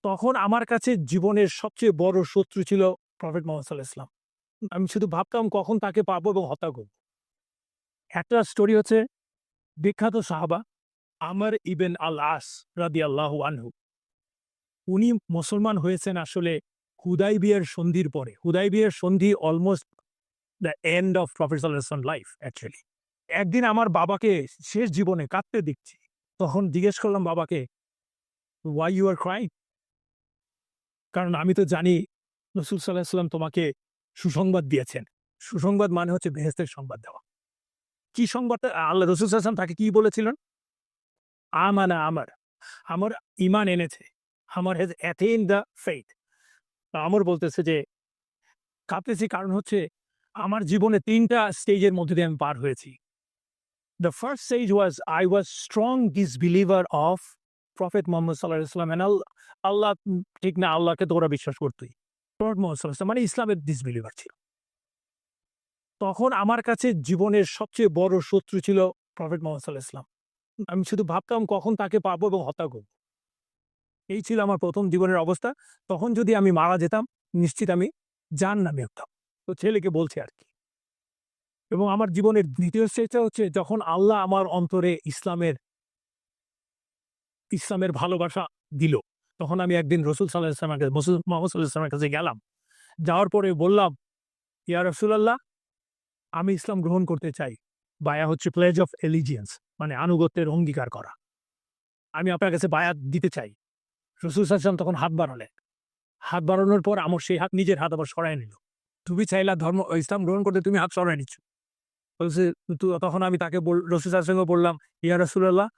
তখন আমার কাছে জীবনের সবচেয়ে বড় শত্রু ছিল প্রফেট মোহাম্মদ সাল্লাল্লাহু আলাইহি ওয়াসাল্লাম। আমি শুধু ভাবতাম কখন তাকে পাবো এবং হত্যা করব। একটা স্টোরি হচ্ছে বিখ্যাত সাহাবা আমর ইবন আল-আস রাদিয়াল্লাহু আনহু। উনি মুসলমান হয়েছেন আসলে হুদাইবিয়ার সন্ধির পরে। হুদাইবিয়ার সন্ধি almost the end of prophet সাল্লাল্লাহু আলাইহি ওয়াসাল্লাম লাইফ অ্যাকচুয়ালি। একদিন আমার বাবাকে শেষ জীবনে কাঁদতে দেখছি। তখন জিজ্ঞেস করলাম বাবাকে, "হোয়াই ইউ আর ক্রাইং?" কারণ আমি তো জানি রাসূল সাল্লাল্লাহু আলাইহি ওয়াসাল্লাম তোমাকে সুসংবাদ দিয়েছেন। সুসংবাদ মানে হচ্ছে বেহেশতের সংবাদ দেওয়া। কি সংবাদ আল্লাহ রাসূল সাল্লাল্লাহু আলাইহি ওয়াসাল্লাম তাকে কি বলেছিলেন? আমানা আমর। আমর ঈমান এনেছে। আমর has attained the faith. আমর বলতেছে যে কাঁদতেছি কারণ হচ্ছে আমার জীবনে ৩ টা স্টেজের মধ্যে দিয়ে আমি পার হয়েছি। The first stage was I was strong disbeliever of Prophet Muhammad sallallahu alaihi wasallam and আল্লাহ ঠিক না, আল্লাহকে তো ওরা বিশ্বাস করতই। প্রফেট মুহাম্মদ সাল্লাল্লাহু আলাইহি ওয়াসাল্লাম মানে ইসলামের ডিসবিলিভার ছিল। তখন আমার কাছে জীবনের সবচেয়ে বড় শত্রু ছিল প্রফেট মুহাম্মদ সাল্লাল্লাহু আলাইহি ওয়াসাল্লাম। আমি শুধু ভাবতাম কখন তাকে পাবো এবং হত্যা করব। এই ছিল আমার ১ম জীবনের অবস্থা। তখন যদি আমি মারা যেতাম, নিশ্চিত আমি জাহান্নামে হতাম। তো ছেলেকে বলছি আরকি। এবং আমার জীবনের ২য় স্টেজটা হচ্ছে যখন আল্লাহ আমার অন্তরে ইসলামের ভালোবাসা দিল। তখন আমি একদিন রাসূল সাল্লাল্লাহু আলাইহি ওয়াসাল্লামের কাছে মুহাম্মদ সাল্লাল্লাহু আলাইহি ওয়াসাল্লামের কাছে গেলাম। যাওয়ার পরে বললাম, "ইয়া রাসূলাল্লাহ, আমি ইসলাম গ্রহণ করতে চাই।" বায়া হচ্ছে প্লেজ অফ অ্যালিজিয়েন্স মানে আনুগত্যের অঙ্গীকার করা। "আমি আপনার কাছে বায়াত দিতে চাই।" রাসূল সাল্লাল্লাহু আলাইহি ওয়াসাল্লাম তখন হাত বাড়ালেন। হাত বাড়ানোর পর আমর সেই হাত নিজের হাত আবার সরায় নিল। "তুমি চাইলা ইসলাম গ্রহণ করতে তুমি হাত সরায় নিচ্ছ।" বলছে তখন আমি তাকে রাসূল সাল্লাল্লাহু আলাইহি ওয়াসাল্লামকে বললাম, "ইয়া রাসূলাল্লাহ,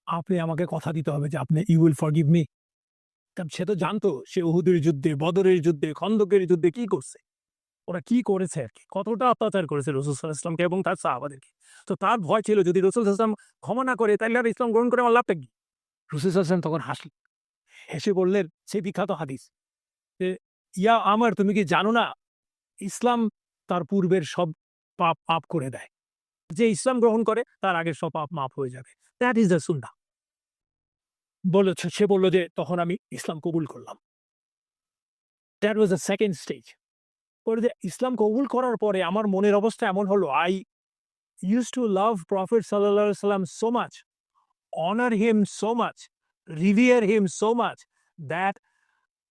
আপনি আমাকে কথা দিতে হবে যে আপনি ইউ উইল ফরগিভ মি।" কারণ সে তো জানতো সে উহুদের যুদ্ধে, বদরের যুদ্ধে, খন্দকের যুদ্ধে কি করছে। ওরা কি করেছে আরকি। কতটা অত্যাচার করেছে রাসূল সাল্লাল্লাহু আলাইহি ওয়াসাল্লামকে এবং তার সাহাবাদেরকে। তো তার ভয় ছিল যদি রাসূল সাল্লাল্লাহু আলাইহি ওয়াসাল্লাম ক্ষমা না করে তাইলে আর ইসলাম গ্রহণ করে আমার লাভটা কি? রাসূল সাল্লাল্লাহু আলাইহি ওয়াসাল্লাম তখন হাসলেন। হেসে বললেন সেই বিখ্যাত হাদিস যে, "ইয়া আমর, তুমি কি জানো না ইসলাম তার পূর্বের সব পাপ মাফ করে দেয়। যে ইসলাম গ্রহণ করে তার আগের সব পাপ মাফ হয়ে যাবে। দ্যাট ইস দ্য সুন্নাহ।" সে বলল যে তখন আমি ইসলাম কবুল করলাম। That was the 2nd stage. পরে যে ইসলাম কবুল করার পরে আমার মনের অবস্থা এমন হলো I used to love Prophet sallallahu alaihi wasallam so much, honor him so much, revere him so much that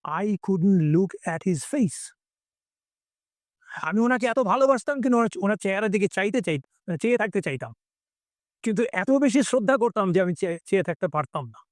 I couldn't look at his face. আমি উনাকে এত ভালোবাসতাম কিন্তু উনার চেহারার দিকে চেয়ে থাকতে চাইতাম। কিন্তু এত বেশি শ্রদ্ধা করতাম যে আমি চেয়ে থাকতে পারতাম না।